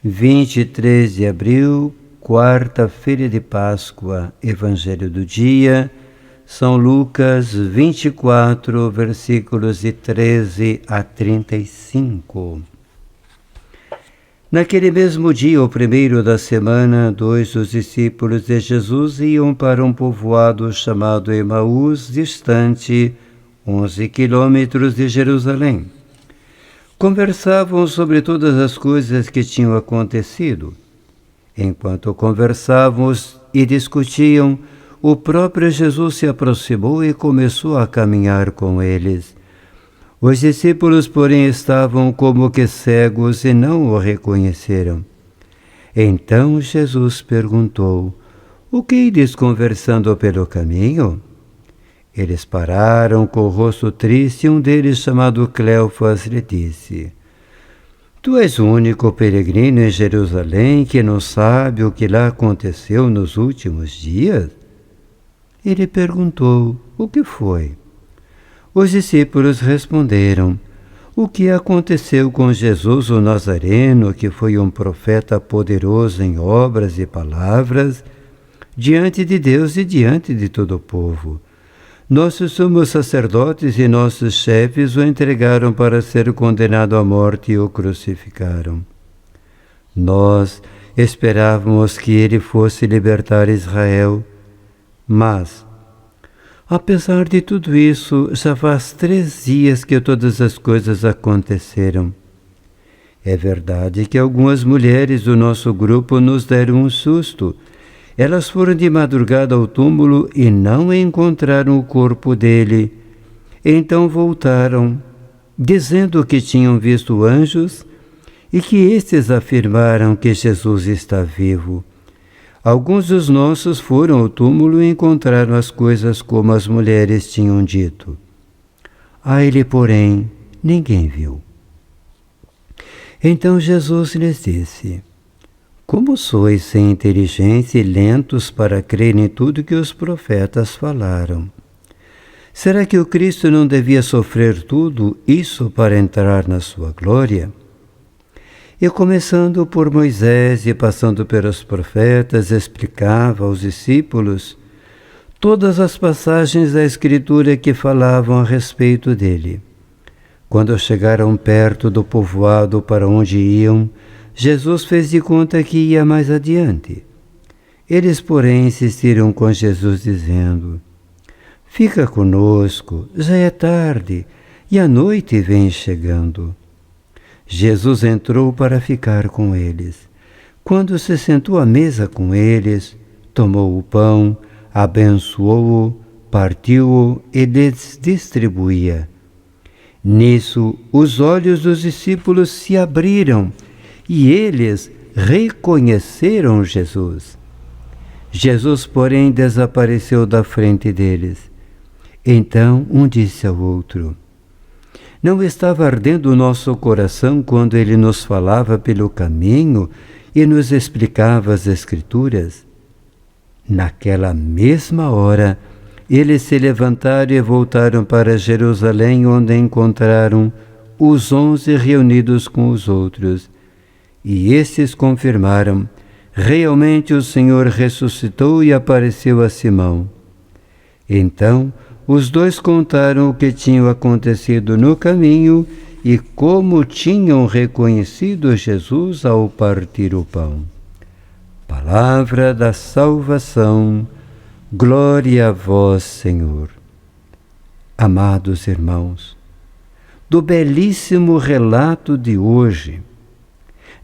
23 de abril, quarta-feira de Páscoa, Evangelho do dia, São Lucas 24, versículos de 13 a 35. Naquele mesmo dia, o primeiro da semana, dois dos discípulos de Jesus iam para um povoado chamado Emaús, distante 11 quilômetros de Jerusalém. Conversavam sobre todas as coisas que tinham acontecido. Enquanto conversavam e discutiam, o próprio Jesus se aproximou e começou a caminhar com eles. Os discípulos, porém, estavam como que cegos e não o reconheceram. Então Jesus perguntou: "O que ides conversando pelo caminho?" Eles pararam com o rosto triste e um deles, chamado Cleofas, lhe disse: "Tu és o único peregrino em Jerusalém que não sabe o que lá aconteceu nos últimos dias?" Ele perguntou: "O que foi?" Os discípulos responderam: "O que aconteceu com Jesus o Nazareno, que foi um profeta poderoso em obras e palavras, diante de Deus e diante de todo o povo. Nossos sumos sacerdotes e nossos chefes o entregaram para ser condenado à morte e o crucificaram. Nós esperávamos que ele fosse libertar Israel, mas, apesar de tudo isso, já faz 3 dias que todas as coisas aconteceram. É verdade que algumas mulheres do nosso grupo nos deram um susto. Elas foram de madrugada ao túmulo e não encontraram o corpo dele. Então voltaram, dizendo que tinham visto anjos e que estes afirmaram que Jesus está vivo. Alguns dos nossos foram ao túmulo e encontraram as coisas como as mulheres tinham dito. A ele, porém, ninguém viu." Então Jesus lhes disse: "Como sois sem inteligência e lentos para crer em tudo que os profetas falaram? Será que o Cristo não devia sofrer tudo isso para entrar na sua glória?" E começando por Moisés e passando pelos profetas, explicava aos discípulos todas as passagens da Escritura que falavam a respeito dele. Quando chegaram perto do povoado para onde iam, Jesus fez de conta que ia mais adiante. Eles, porém, insistiram com Jesus, dizendo: "Fica conosco, já é tarde, e a noite vem chegando." Jesus entrou para ficar com eles. Quando se sentou à mesa com eles, tomou o pão, abençoou-o, partiu-o e lhes distribuía. Nisso, os olhos dos discípulos se abriram e eles reconheceram Jesus. Jesus, porém, desapareceu da frente deles. Então um disse ao outro: "Não estava ardendo o nosso coração quando ele nos falava pelo caminho e nos explicava as Escrituras?" Naquela mesma hora, eles se levantaram e voltaram para Jerusalém, onde encontraram os 11 reunidos com os outros. E estes confirmaram: "Realmente o Senhor ressuscitou e apareceu a Simão." Então, os dois contaram o que tinha acontecido no caminho e como tinham reconhecido Jesus ao partir o pão. Palavra da salvação, glória a vós, Senhor. Amados irmãos, do belíssimo relato de hoje,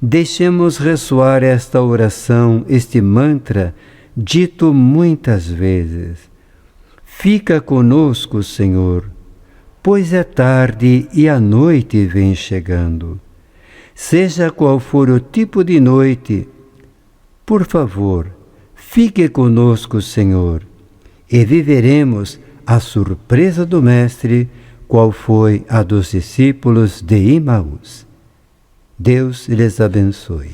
deixemos ressoar esta oração, este mantra, dito muitas vezes: "Fica conosco, Senhor, pois é tarde e a noite vem chegando." Seja qual for o tipo de noite, por favor, fique conosco, Senhor, e viveremos a surpresa do Mestre, qual foi a dos discípulos de Emaús. Deus lhes abençoe.